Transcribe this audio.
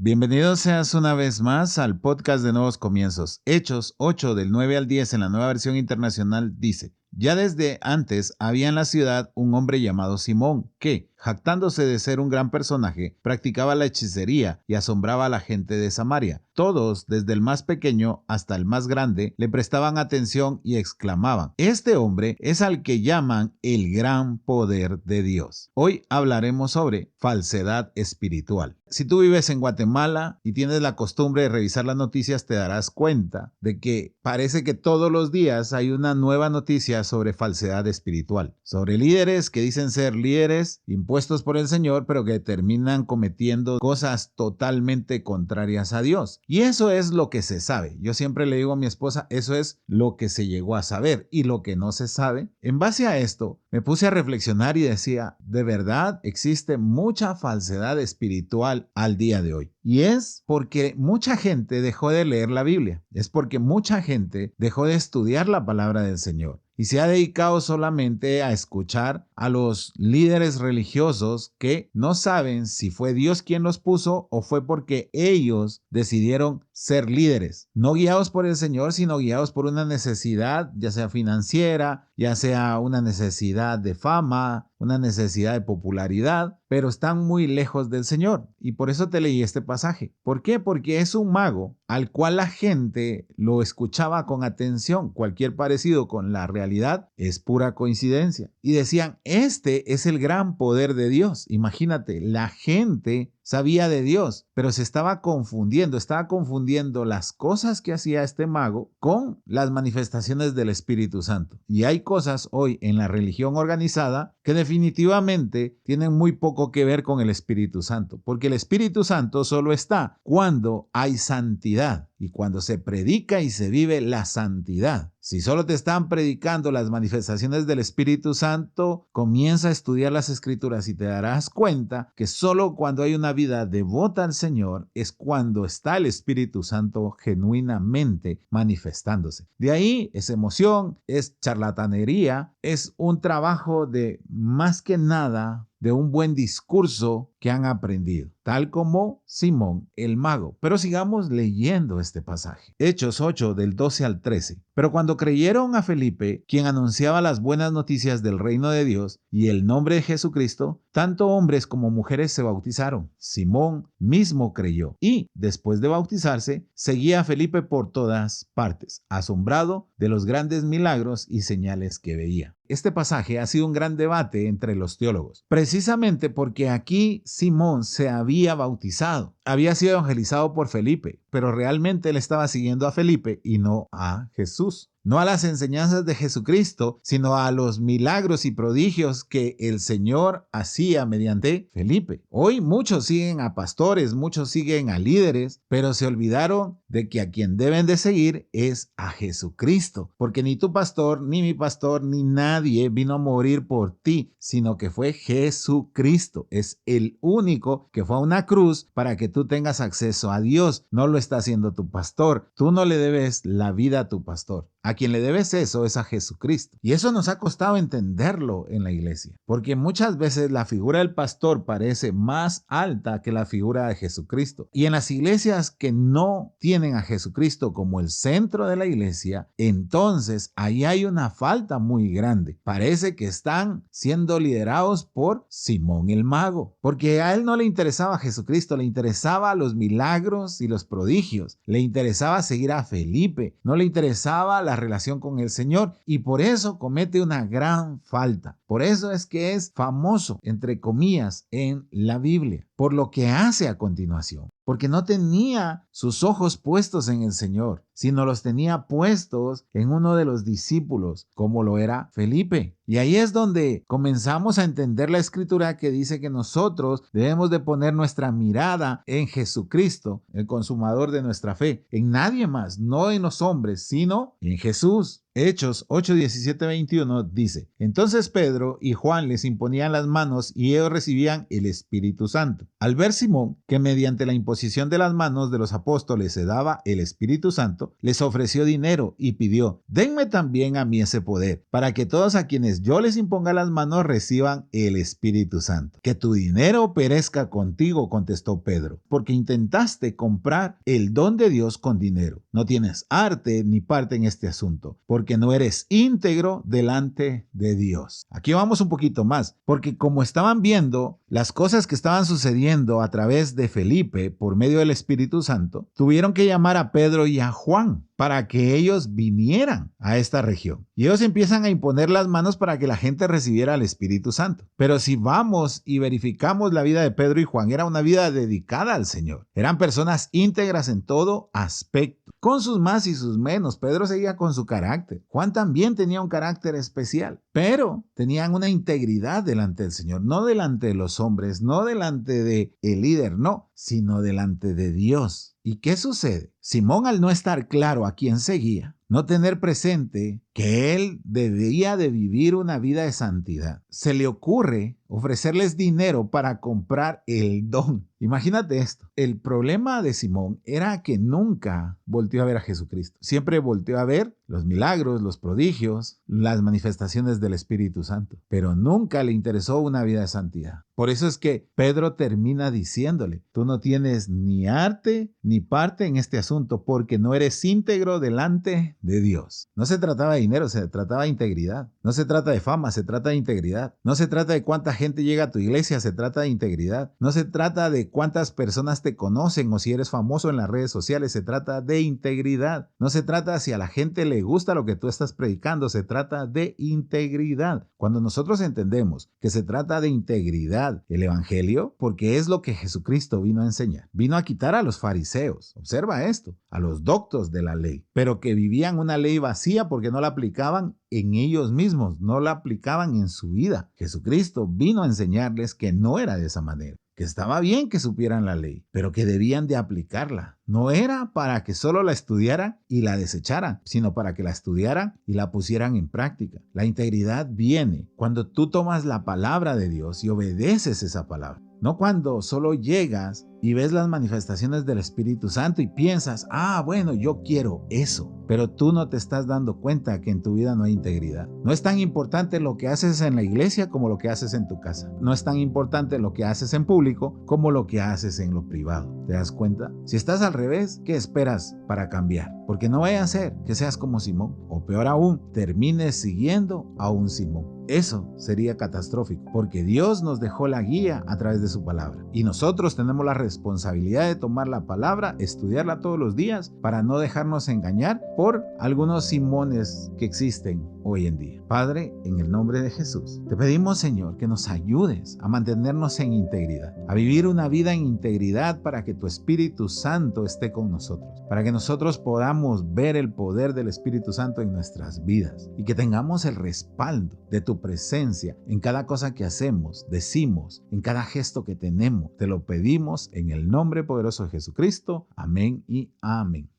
Bienvenidos seas una vez más al podcast de Nuevos Comienzos. Hechos 8 del 9 al 10 en la Nueva Versión Internacional dice: ya desde antes había en la ciudad un hombre llamado Simón que, jactándose de ser un gran personaje, practicaba la hechicería y asombraba a la gente de Samaria. Todos, desde el más pequeño hasta el más grande, le prestaban atención y exclamaban: este hombre es al que llaman el gran poder de Dios. Hoy hablaremos sobre falsedad espiritual. Si tú vives en Guatemala y tienes la costumbre de revisar las noticias, te darás cuenta de que parece que todos los días hay una nueva noticia sobre falsedad espiritual, sobre líderes que dicen ser líderes impuestos por el Señor, pero que terminan cometiendo cosas totalmente contrarias a Dios. Y eso es lo que se sabe. Yo siempre le digo a mi esposa, eso es lo que se llegó a saber. Y lo que no se sabe, en base a esto, me puse a reflexionar y decía, de verdad existe mucha falsedad espiritual al día de hoy. Y es porque mucha gente dejó de leer la Biblia. Es porque mucha gente dejó de estudiar la palabra del Señor y se ha dedicado solamente a escuchar a los líderes religiosos que no saben si fue Dios quien los puso o fue porque ellos decidieron ser líderes, no guiados por el Señor, sino guiados por una necesidad, ya sea financiera, ya sea una necesidad de fama, una necesidad de popularidad, pero están muy lejos del Señor. Y por eso te leí este pasaje. ¿Por qué? Porque es un mago al cual la gente lo escuchaba con atención. Cualquier parecido con la realidad es pura coincidencia. Y decían, este es el gran poder de Dios. Imagínate, la gente sabía de Dios, pero se estaba confundiendo las cosas que hacía este mago con las manifestaciones del Espíritu Santo. Y hay cosas hoy en la religión organizada que definitivamente tienen muy poco que ver con el Espíritu Santo, porque el Espíritu Santo solo está cuando hay santidad y cuando se predica y se vive la santidad. Si solo te están predicando las manifestaciones del Espíritu Santo, comienza a estudiar las Escrituras y te darás cuenta que solo cuando hay una vida devota al Señor es cuando está el Espíritu Santo genuinamente manifestándose. De ahí es emoción, es charlatanería, es un trabajo de más que nada de un buen discurso que han aprendido, tal como Simón el mago. Pero sigamos leyendo este pasaje. Hechos 8 del 12 al 13. Pero cuando creyeron a Felipe, quien anunciaba las buenas noticias del reino de Dios y el nombre de Jesucristo, tanto hombres como mujeres se bautizaron. Simón mismo creyó y, después de bautizarse, seguía a Felipe por todas partes, asombrado de los grandes milagros y señales que veía. Este pasaje ha sido un gran debate entre los teólogos, precisamente porque aquí Simón se había bautizado, había sido evangelizado por Felipe, pero realmente él estaba siguiendo a Felipe y no a Jesús. No a las enseñanzas de Jesucristo, sino a los milagros y prodigios que el Señor hacía mediante Felipe. Hoy muchos siguen a pastores, muchos siguen a líderes, pero se olvidaron de que a quien deben de seguir es a Jesucristo, porque ni tu pastor, ni mi pastor, ni nadie vino a morir por ti, sino que fue Jesucristo. Es el único que fue a una cruz para que tú tengas acceso a Dios. No lo está haciendo tu pastor. Tú no le debes la vida a tu pastor. A quien le debes eso es a Jesucristo. Y eso nos ha costado entenderlo en la iglesia, porque muchas veces la figura del pastor parece más alta que la figura de Jesucristo. Y en las iglesias que no tienen a Jesucristo como el centro de la iglesia, entonces ahí hay una falta muy grande. Parece que están siendo liderados por Simón el mago, porque a él no le interesaba Jesucristo, le interesaba los milagros y los prodigios, le interesaba seguir a Felipe, no le interesaba la relación con el Señor, y por eso comete una gran falta. Por eso es que es famoso, entre comillas, en la Biblia, por lo que hace a continuación, porque no tenía sus ojos puestos en el Señor, sino los tenía puestos en uno de los discípulos, como lo era Felipe. Y ahí es donde comenzamos a entender la Escritura que dice que nosotros debemos de poner nuestra mirada en Jesucristo, el consumador de nuestra fe, en nadie más, no en los hombres, sino en Jesús. Hechos 8, 17, 21 dice: Entonces Pedro y Juan les imponían las manos y ellos recibían el Espíritu Santo. Al ver Simón que mediante la imposición de las manos de los apóstoles se daba el Espíritu Santo, les ofreció dinero y pidió: denme también a mí ese poder, para que todos a quienes yo les imponga las manos reciban el Espíritu Santo. Que tu dinero perezca contigo, contestó Pedro, porque intentaste comprar el don de Dios con dinero. No tienes arte ni parte en este asunto, porque no eres íntegro delante de Dios. Aquí vamos un poquito más, porque como estaban viendo las cosas que estaban sucediendo a través de Felipe por medio del Espíritu Santo, tuvieron que llamar a Pedro y a Juan para que ellos vinieran a esta región. Y ellos empiezan a imponer las manos para que la gente recibiera el Espíritu Santo. Pero si vamos y verificamos la vida de Pedro y Juan, era una vida dedicada al Señor. Eran personas íntegras en todo aspecto, con sus más y sus menos. Pedro seguía con su carácter. Juan también tenía un carácter especial, pero tenían una integridad delante del Señor, no delante de los hombres, no delante de el líder, no, sino delante de Dios. ¿Y qué sucede? Simón, al no estar claro a quién seguía, no tener presente que él debía de vivir una vida de santidad, se le ocurre ofrecerles dinero para comprar el don. Imagínate esto. El problema de Simón era que nunca volteó a ver a Jesucristo. Siempre volteó a ver los milagros, los prodigios, las manifestaciones del Espíritu Santo, pero nunca le interesó una vida de santidad. Por eso es que Pedro termina diciéndole: tú no tienes ni arte ni parte en este asunto, porque no eres íntegro delante de Dios. No se trataba de dinero, se trataba de integridad. No se trata de fama, se trata de integridad. No se trata de cuánta gente llega a tu iglesia, se trata de integridad. No se trata de cuántas personas te conocen o si eres famoso en las redes sociales, se trata de integridad. No se trata si a la gente le gusta lo que tú estás predicando, se trata de integridad. Cuando nosotros entendemos que se trata de integridad, el evangelio, porque es lo que Jesucristo vino a enseñar. Vino a quitar a los fariseos, observa esto, a los doctos de la ley, pero que vivían una ley vacía porque no la aplicaban en ellos mismos, no la aplicaban en su vida. Jesucristo vino a enseñarles que no era de esa manera, que estaba bien que supieran la ley, pero que debían de aplicarla. No era para que solo la estudiaran y la desecharan, sino para que la estudiaran y la pusieran en práctica. La integridad viene cuando tú tomas la palabra de Dios y obedeces esa palabra. No cuando solo llegas y ves las manifestaciones del Espíritu Santo y piensas: bueno, yo quiero eso. Pero tú no te estás dando cuenta que en tu vida no hay integridad. No es tan importante lo que haces en la iglesia como lo que haces en tu casa. No es tan importante lo que haces en público como lo que haces en lo privado. ¿Te das cuenta? Si estás al revés, ¿qué esperas para cambiar? Porque no vaya a ser que seas como Simón, o peor aún, termines siguiendo a un Simón. Eso sería catastrófico, porque Dios nos dejó la guía a través de su palabra. Y nosotros tenemos la responsabilidad de tomar la palabra, estudiarla todos los días, para no dejarnos engañar por algunos Simones que existen hoy en día. Padre, en el nombre de Jesús, te pedimos, Señor, que nos ayudes a mantenernos en integridad, a vivir una vida en integridad para que tu Espíritu Santo esté con nosotros, para que nosotros podamos ver el poder del Espíritu Santo en nuestras vidas y que tengamos el respaldo de tu presencia en cada cosa que hacemos, decimos, en cada gesto que tenemos. Te lo pedimos en el nombre poderoso de Jesucristo. Amén y amén.